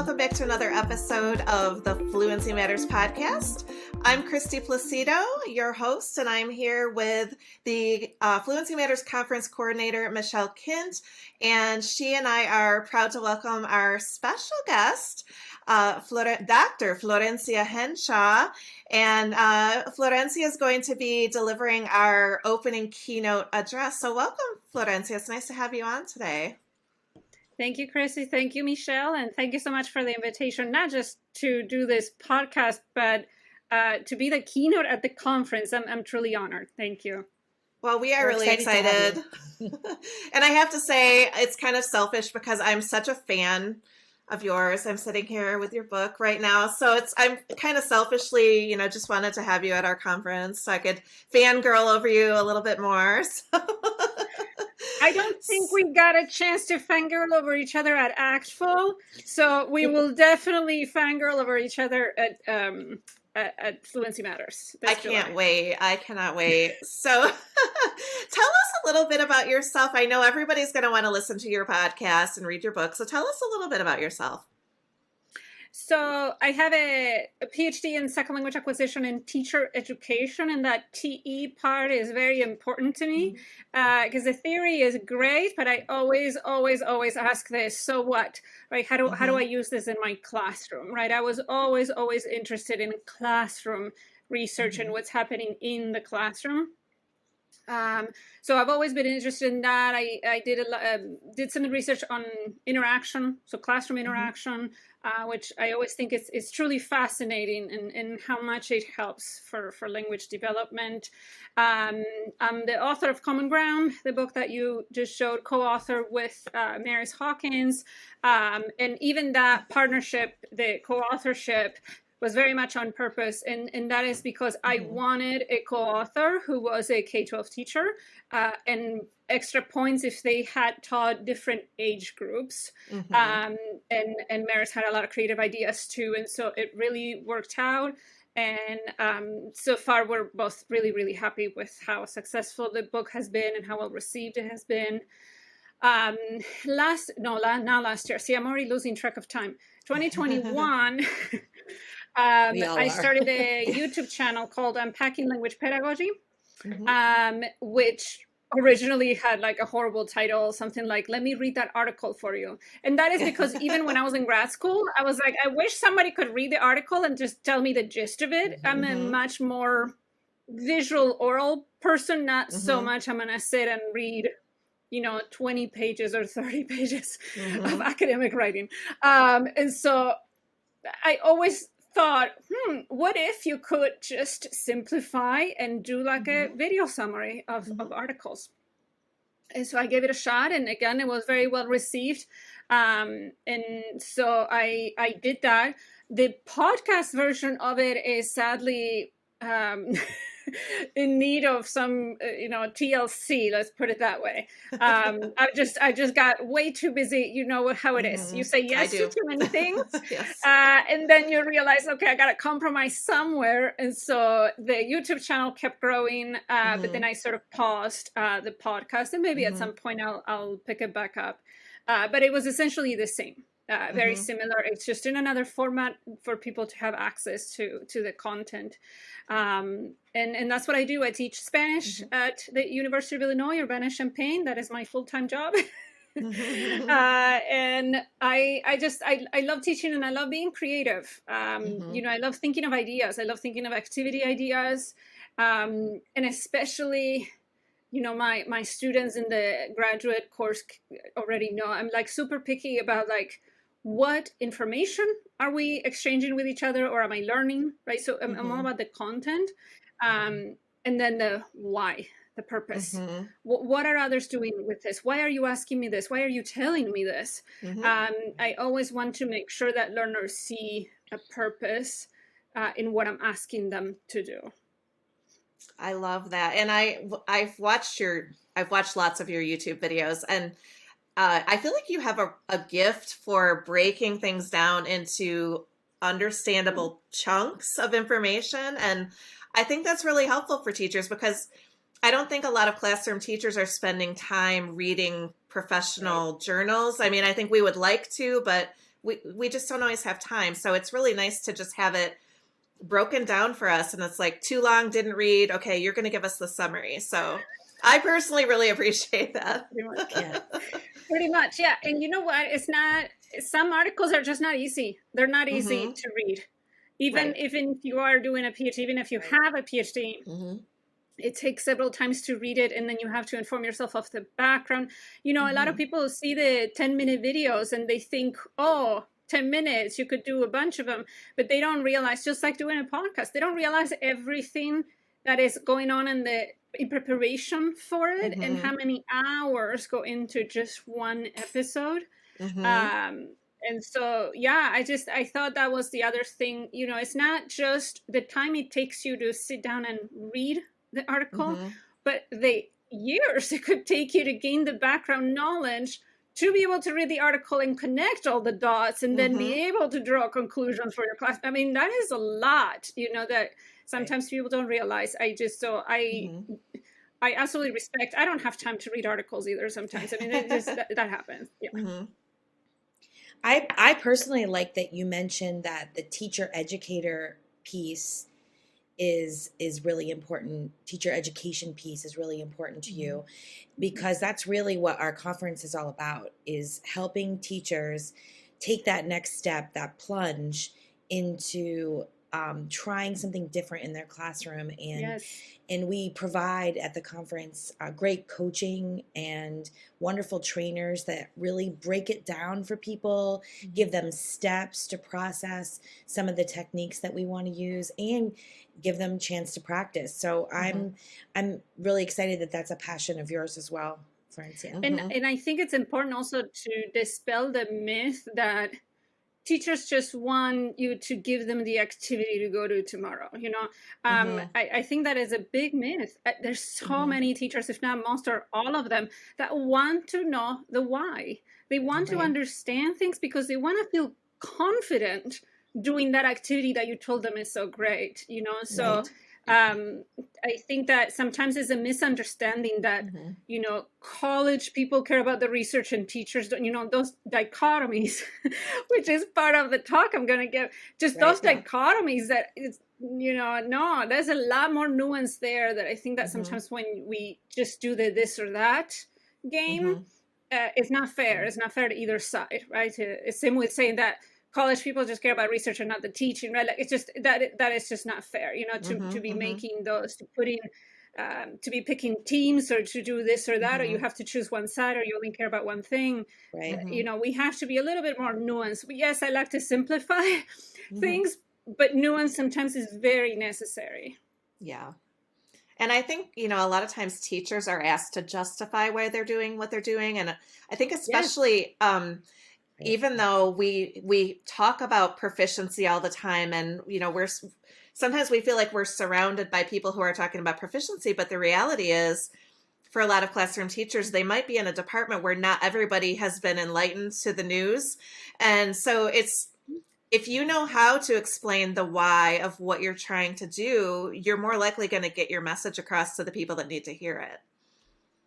welcome back to another episode of the Fluency Matters podcast. I'm Kristy Placido, your host, and I'm here with the Fluency Matters Conference Coordinator, Michelle Kint, and she and I are proud to welcome our special guest, Dr. Florencia Henshaw, and Florencia is going to be delivering our opening keynote address. So welcome, Florencia. It's nice to have you on today. Thank you, Kristy. Thank you, Michelle. And thank you so much for the invitation, not just to do this podcast, but to be the keynote at the conference. I'm truly honored. Thank you. Well, we are really excited. And I have to say, it's kind of selfish because I'm such a fan of yours. I'm sitting here with your book right now. So I'm kind of selfishly, just wanted to have you at our conference so I could fangirl over you a little bit more. So. I don't think we got a chance to fangirl over each other at ACTFL, so we will definitely fangirl over each other at Fluency Matters. I can't wait. I cannot wait. So tell us a little bit about yourself. I know everybody's going to want to listen to your podcast and read your book, so tell us a little bit about yourself. So I have a PhD in second language acquisition and teacher education, and that TE part is very important to me because the theory is great, but I always ask this: so what? Right? How do I use this in my classroom? Right? I was always interested in classroom research and what's happening in the classroom. So I've always been interested in that. I did some research on interaction, so classroom interaction, which I always think is truly fascinating and how much it helps for language development. I'm the author of Common Ground, the book that you just showed, co-author with Maris Hawkins, and even that partnership, the co-authorship, was very much on purpose, and that is because I wanted a co-author who was a K-12 teacher, and extra points if they had taught different age groups. And Maris had a lot of creative ideas too, and so it really worked out. And so far, we're both really happy with how successful the book has been and how well received it has been. Last year. See, I'm already losing track of time. 2021. I started a YouTube channel called Unpacking Language Pedagogy, which originally had like a horrible title, something like, let me read that article for you. And that is because even when I was in grad school, I was like, I wish somebody could read the article and just tell me the gist of it. I'm a much more visual oral person, not so much I'm going to sit and read 20 pages or 30 pages of academic writing. And so I always thought, what if you could just simplify and do like a video summary of articles? And so I gave it a shot, and again, it was very well received. And so I did that. The podcast version of it is sadly in need of some, TLC. Let's put it that way. I just got way too busy. You know how it is. You say yes to too many things, yes. And then you realize, okay, I got to compromise somewhere. And so the YouTube channel kept growing, but then I sort of paused the podcast, and maybe at some point I'll pick it back up. But it was essentially the same. Very similar. It's just in another format for people to have access to the content. And that's what I do. I teach Spanish at the University of Illinois, Urbana-Champaign. That is my full-time job. And I love teaching, and I love being creative. I love thinking of ideas. I love thinking of activity ideas. And especially, my students in the graduate course already know I'm like super picky about like, what information are we exchanging with each other, or am I learning, right? So I'm all about the content, and then the why, the purpose. What are others doing with this? Why are you asking me this? Why are you telling me this? I always want to make sure that learners see a purpose in what I'm asking them to do. I love that. And I've watched lots of your YouTube videos, and I feel like you have a gift for breaking things down into understandable chunks of information. And I think that's really helpful for teachers, because I don't think a lot of classroom teachers are spending time reading professional journals. I mean, I think we would like to, but we just don't always have time. So it's really nice to just have it broken down for us. And it's like, too long, didn't read. Okay, you're going to give us the summary. So I personally really appreciate that. Pretty much. Yeah. Pretty much. Yeah. And you know what? Some articles are just not easy. They're not easy to read. Even if you are doing a PhD, even if you have a PhD, it takes several times to read it, and then you have to inform yourself of the background. You know, a lot of people see the 10-minute videos and they think, oh, 10 minutes, you could do a bunch of them, but they don't realize, just like doing a podcast, they don't realize everything that is going on in preparation for it, and how many hours go into just one episode. And so, yeah, I thought that was the other thing. You know, it's not just the time it takes you to sit down and read the article, but the years it could take you to gain the background knowledge to be able to read the article and connect all the dots, and then be able to draw conclusions for your class. I mean, that is a lot, you know, that sometimes people don't realize. I absolutely respect. I don't have time to read articles either sometimes. I mean, that happens. Yeah. I personally like that you mentioned that the teacher educator piece is really important. Teacher education piece is really important to you, because that's really what our conference is all about, is helping teachers take that next step, that plunge into trying something different in their classroom. And we provide at the conference great coaching and wonderful trainers that really break it down for people, give them steps to process some of the techniques that we want to use, and give them a chance to practice. So I'm really excited that that's a passion of yours as well, Florencia. And I think it's important also to dispel the myth that teachers just want you to give them the activity to go to tomorrow. You know, I think that is a big myth. There's so many teachers, if not most or all of them, that want to know the why. They want to understand things because they want to feel confident doing that activity that you told them is so great, you know? So I think that sometimes it's a misunderstanding that, you know, college people care about the research and teachers don't, you know, those dichotomies, which is part of the talk I'm going to give, just those dichotomies that it's, you know, no, there's a lot more nuance there that I think that sometimes when we just do the this or that game, it's not fair. It's not fair to either side, right? It's same with saying that college people just care about research and not the teaching, right? Like, it's just that is just not fair, you know, to be making those, to put in, to be picking teams, or to do this or that, or you have to choose one side, or you only care about one thing. Right. You know, we have to be a little bit more nuanced. Yes, I like to simplify things, but nuance sometimes is very necessary. Yeah. And I think, you know, a lot of times teachers are asked to justify why they're doing what they're doing. And I think especially, even though we talk about proficiency all the time, and, you know, sometimes we feel like we're surrounded by people who are talking about proficiency, but the reality is, for a lot of classroom teachers, they might be in a department where not everybody has been enlightened to the news. And so if you know how to explain the why of what you're trying to do, you're more likely going to get your message across to the people that need to hear it.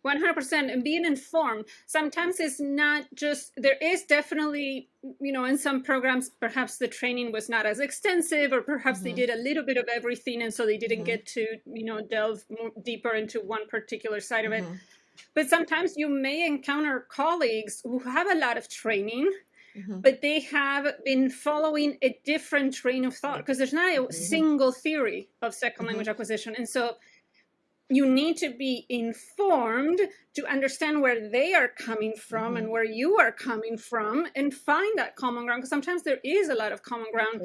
100%. And being informed, sometimes it's not just, there is definitely, you know, in some programs, perhaps the training was not as extensive, or perhaps they did a little bit of everything, and so they didn't get to, you know, delve more deeper into one particular side of it. But sometimes you may encounter colleagues who have a lot of training, but they have been following a different train of thought, because there's not a single theory of second language acquisition. And so you need to be informed to understand where they are coming from and where you are coming from, and find that common ground. Because sometimes there is a lot of common ground,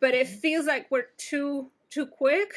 but it feels like we're too quick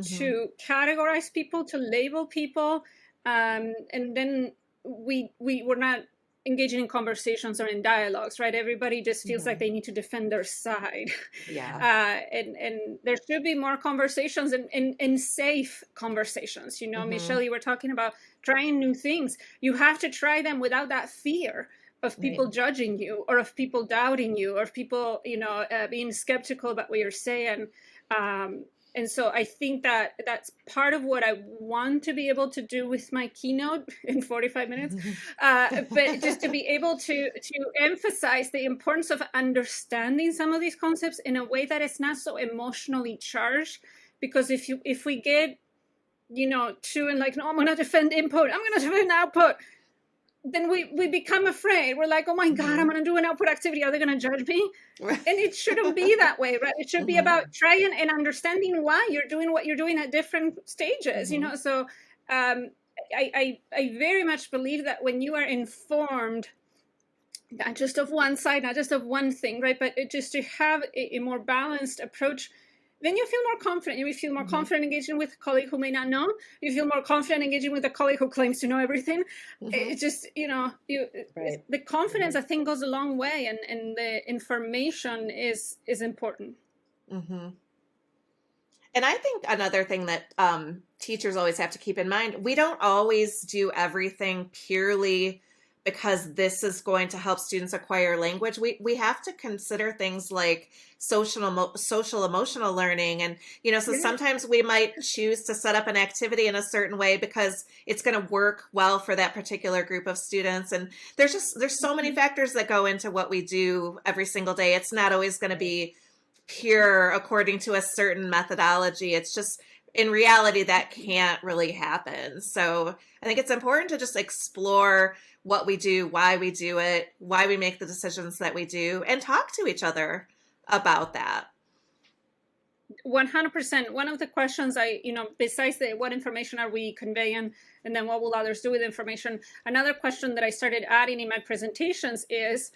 to categorize people, to label people, and then we're not engaging in conversations or in dialogues, right? Everybody just feels like they need to defend their side. And there should be more conversations, and safe conversations. You know, Michelle, you were talking about trying new things. You have to try them without that fear of people judging you, or of people doubting you, or of people, you know, being skeptical about what you're saying. And so I think that that's part of what I want to be able to do with my keynote in 45 minutes, but just to be able to emphasize the importance of understanding some of these concepts in a way that is not so emotionally charged. Because if we get, to and like, no, I'm going to defend input, I'm going to defend output, then we become afraid. We're like, oh my God, I'm going to do an output activity. Are they going to judge me? Right. And it shouldn't be that way, right? It should be about trying and understanding why you're doing what you're doing at different stages, So I very much believe that when you are informed, not just of one side, not just of one thing, right? But just to have a more balanced approach, then you feel more confident. You feel more confident engaging with a colleague who may not know. You feel more confident engaging with a colleague who claims to know everything. It's just, the confidence, I think, goes a long way, and the information is important. And I think another thing that teachers always have to keep in mind, we don't always do everything purely because this is going to help students acquire language. We have to consider things like social emotional learning. And, so sometimes we might choose to set up an activity in a certain way because it's going to work well for that particular group of students. And there's so many factors that go into what we do every single day. It's not always going to be pure according to a certain methodology. It's just, in reality, that can't really happen. So I think it's important to just explore what we do, why we do it, why we make the decisions that we do, and talk to each other about that. 100%. One of the questions besides what information are we conveying, and then what will others do with information? Another question that I started adding in my presentations is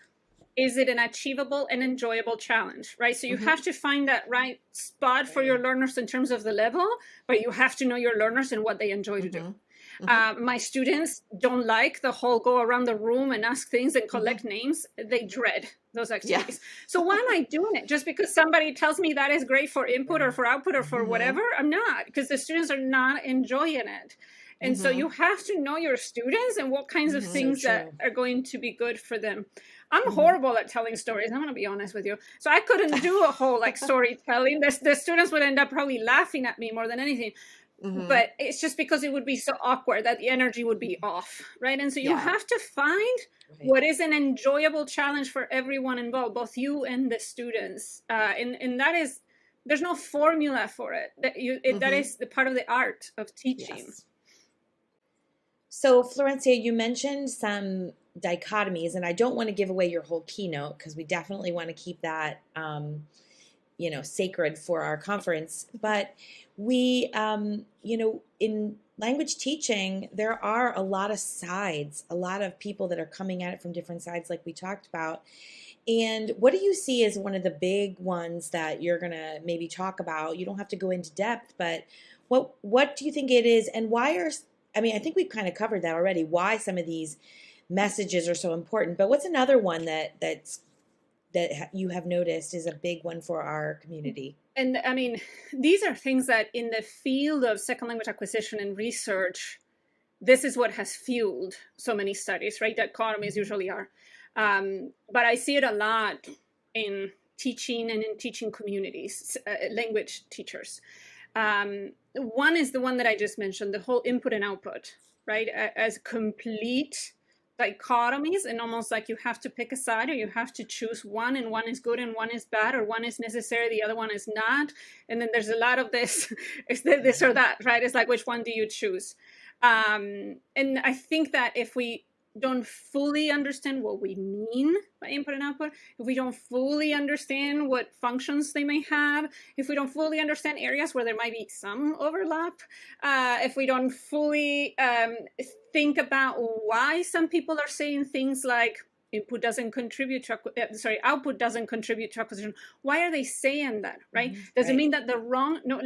it an achievable and enjoyable challenge, right? So you have to find that right spot for your learners in terms of the level, but you have to know your learners and what they enjoy to do. My students don't like the whole go around the room and ask things and collect names. They dread those activities. So why am I doing it? Just because somebody tells me that is great for input or for output or for whatever? I'm not, because the students are not enjoying it. And so you have to know your students and what kinds of things that are going to be good for them. I'm horrible at telling stories. I'm going to be honest with you. So I couldn't do a whole storytelling. The students would end up probably laughing at me more than anything. But it's just because it would be so awkward that the energy would be off, right? And so you have to find what is an enjoyable challenge for everyone involved, both you and the students. And that is, there's no formula for it. That is the part of the art of teaching. Yes. So, Florencia, you mentioned some dichotomies, and I don't want to give away your whole keynote because we definitely want to keep that, sacred for our conference. But we, in language teaching, there are a lot of sides, a lot of people that are coming at it from different sides, like we talked about. And what do you see as one of the big ones that you're going to maybe talk about? You don't have to go into depth, but what do you think it is, and why I think we've kind of covered that already, why some of these messages are so important. But what's another one that you have noticed is a big one for our community? And these are things that in the field of second language acquisition and research, this is what has fueled so many studies, right? Dichotomies usually are. But I see it a lot in teaching and in teaching communities, language teachers. One is the one that I just mentioned, the whole input and output, right? As complete dichotomies, and almost like you have to pick a side, or you have to choose one, and one is good and one is bad, or one is necessary, the other one is not. And then there's a lot of this, is this or that, right? It's like, which one do you choose? And I think that if we don't fully understand what we mean by input and output, if we don't fully understand what functions they may have, if we don't fully understand areas where there might be some overlap, if we don't fully think about why some people are saying things like output doesn't contribute to acquisition. Why are they saying that, right? Does it mean that they're wrong? No,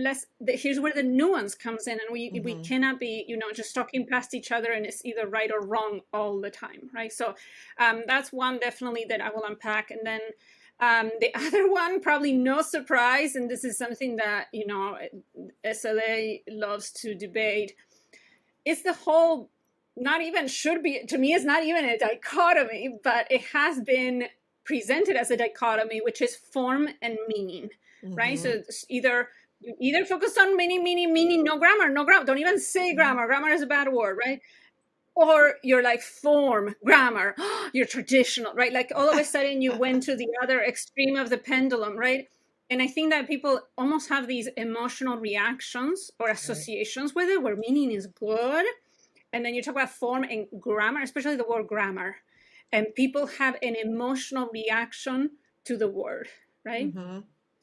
here's where the nuance comes in, and we cannot be, just talking past each other and it's either right or wrong all the time, right? So that's one definitely that I will unpack. And then the other one, probably no surprise, and this is something that, SLA loves to debate, is the whole, not even should be, to me, it's not even a dichotomy, but it has been presented as a dichotomy, which is form and meaning, right? So it's either You either focus on meaning, no grammar. Don't even say grammar. Grammar is a bad word, right? Or you're like form, grammar, you're traditional, right? Like all of a sudden you went to the other extreme of the pendulum, right? And I think that people almost have these emotional reactions or associations with it, where meaning is good. And then you talk about form and grammar, especially the word grammar. And people have an emotional reaction to the word, right? Mm-hmm.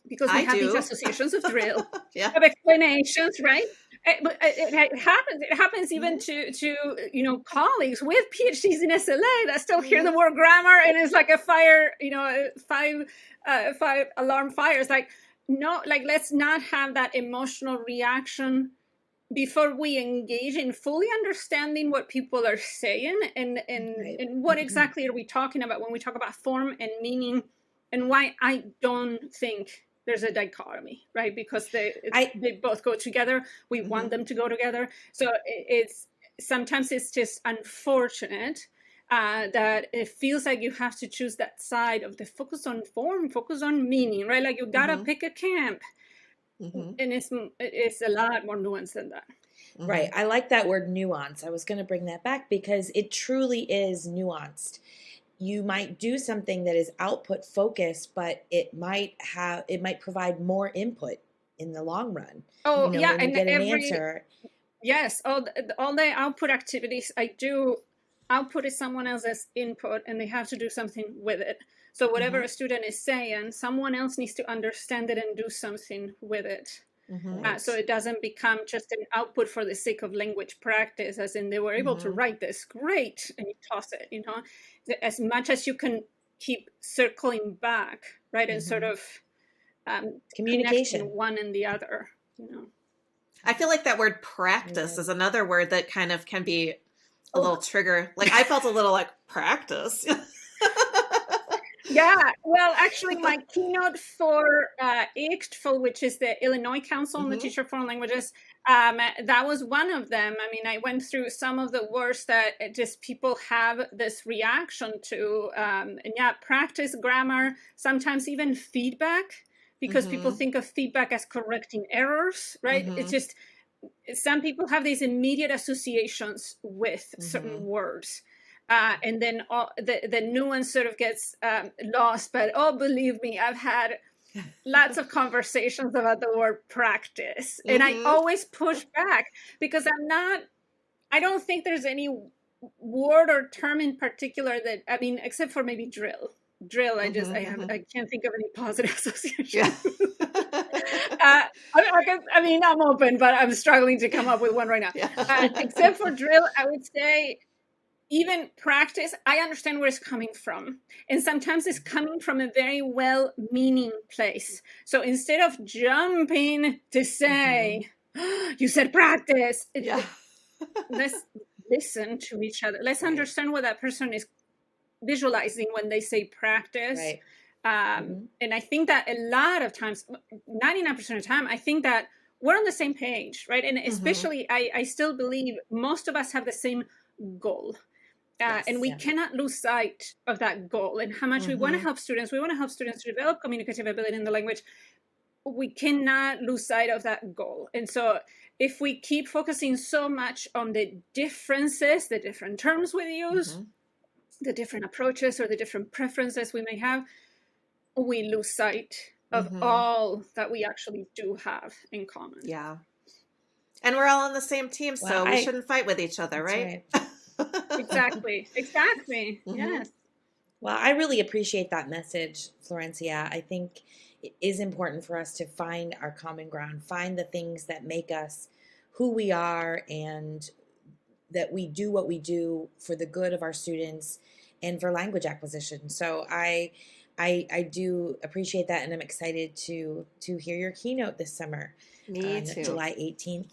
Because we have these associations of drill, of explanations, right? It happens. It happens even to colleagues with PhDs in SLA that still hear the word grammar, and it's like a fire, five alarm fires. Like, no, like, let's not have that emotional reaction before we engage in fully understanding what people are saying and what exactly are we talking about when we talk about form and meaning, and why I don't think there's a dichotomy, right? Because they both go together. We want them to go together. So sometimes it's just unfortunate that it feels like you have to choose that side of the focus on form, focus on meaning, right? Like you gotta pick a camp. And it's a lot more nuanced than that. Right. I like that word nuance. I was going to bring that back because it truly is nuanced. You might do something that is output focused, but it might provide more input in the long run. Oh, when and you get an answer. Yes, all the output activities I do, output is someone else's input, and they have to do something with it. So whatever a student is saying, someone else needs to understand it and do something with it. So it doesn't become just an output for the sake of language practice, as in they were able to write this, great, and you toss it, as much as you can keep circling back, right, and sort of communication, one and the other, I feel like that word practice is another word that kind of can be a little trigger. Like I felt a little like practice. Yeah, well, actually, my keynote for ICTFL, which is the Illinois Council on the Teacher of Foreign Languages, that was one of them. I mean, I went through some of the words that just people have this reaction to. And practice, grammar, sometimes even feedback, because people think of feedback as correcting errors, right? It's just, some people have these immediate associations with certain words. And then the nuance sort of gets lost. But believe me, I've had lots of conversations about the word practice. And I always push back because I don't think there's any word or term in particular that, I mean, except for maybe drill. I can't think of any positive association. I'm open, but I'm struggling to come up with one right now. Except for drill, I would say, even practice, I understand where it's coming from. And sometimes it's coming from a very well-meaning place. So instead of jumping to say, you said practice, let's listen to each other. Let's understand what that person is visualizing when they say practice. Right. And I think that a lot of times, 99% of the time, I think that we're on the same page, right? And especially, I still believe most of us have the same goal. And we cannot lose sight of that goal and how much we want to help students. We want to help students to develop communicative ability in the language. We cannot lose sight of that goal. And so if we keep focusing so much on the differences, the different terms we use, the different approaches or the different preferences we may have, we lose sight of all that we actually do have in common. Yeah. And we're all on the same team, so we shouldn't fight with each other, right? Exactly. Yes. Well, I really appreciate that message, Florencia. I think it is important for us to find our common ground, find the things that make us who we are, and that we do what we do for the good of our students and for language acquisition. So I do appreciate that, and I'm excited to hear your keynote this summer. Me too. July 18th.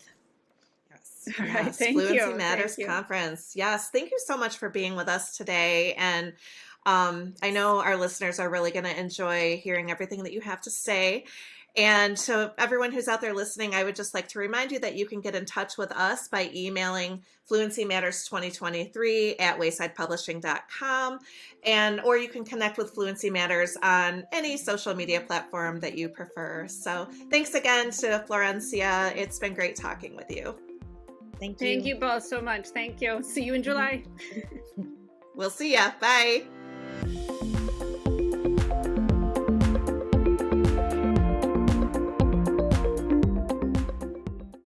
All right, thank Fluency you. Matters Conference. Yes, thank you so much for being with us today. And I know our listeners are really going to enjoy hearing everything that you have to say. And so everyone who's out there listening, I would just like to remind you that you can get in touch with us by emailing fluencymatters2023@waysidepublishing.com, or you can connect with Fluency Matters on any social media platform that you prefer. So thanks again to Florencia. It's been great talking with you. Thank you. Thank you both so much. Thank you. See you in July. We'll see ya. Bye.